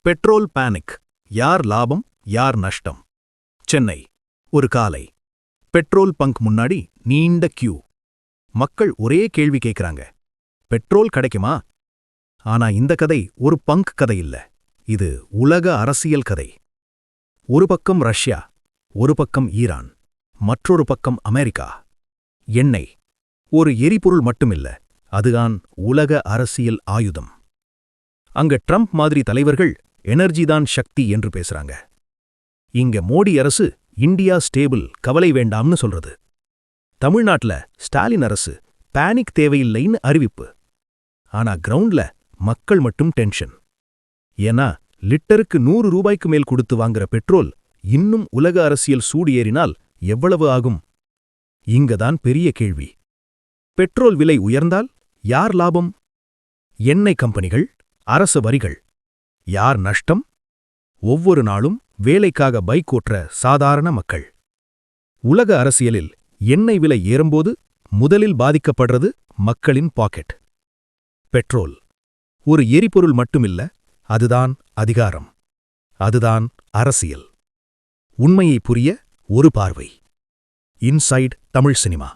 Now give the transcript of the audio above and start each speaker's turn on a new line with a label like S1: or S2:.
S1: Petrol panic. யார் லாபம், யார் நஷ்டம்? சென்னை. ஒரு காலை. பெட்ரோல் பங்க் முன்னாடி நீண்ட கியூ. மக்கள் ஒரே கேள்வி கேட்கறாங்க. பெட்ரோல் கிடைக்குமா? ஆனா இந்த கதை ஒரு பங்க் கதை இல்ல. இது உலக அரசியல் கதை. ஒரு பக்கம் ரஷ்யா, ஒரு பக்கம் ஈரான், மற்றொரு பக்கம் அமெரிக்கா. எண்ணெய் ஒரு எரிபொருள் மட்டுமில்ல, அதுதான் உலக அரசியல் ஆயுதம். அங்க ட்ரம்ப் மாதிரி தலைவர்கள் எனர்ஜிதான் சக்தி என்று பேசுறாங்க. இங்க மோடி அரசு இந்தியா ஸ்டேபிள், கவலை வேண்டாம்னு சொல்றது. தமிழ்நாட்டுல ஸ்டாலின் அரசு பேனிக் தேவையில்லைன்னு அறிவிப்பு. ஆனா கிரவுண்ட்ல மக்கள் மட்டும் டென்ஷன். ஏன்னா லிட்டருக்கு 100 ரூபாய்க்கு மேல் கொடுத்து வாங்குற பெட்ரோல் இன்னும் உலக அரசியல் சூடு ஏறினால் எவ்வளவு ஆகும்? இங்கதான் பெரிய கேள்வி. பெட்ரோல் விலை உயர்ந்தால் யார் லாபம்? எண்ணெய் கம்பெனிகள், அரசு வரிகள். யார் நஷ்டம்? ஒவ்வொரு நாளும் வேலைக்காக பைக் ஓட்டுற சாதாரண மக்கள். உலக அரசியலில் எண்ணெய் விலை ஏறும்போது முதலில் பாதிக்கப்படுறது மக்களின் பாக்கெட். பெட்ரோல் ஒரு எரிபொருள் மட்டுமில்ல, அதுதான் அதிகாரம், அதுதான் அரசியல். உண்மையை புரிய ஒரு பார்வை. Inside Tamil cinema.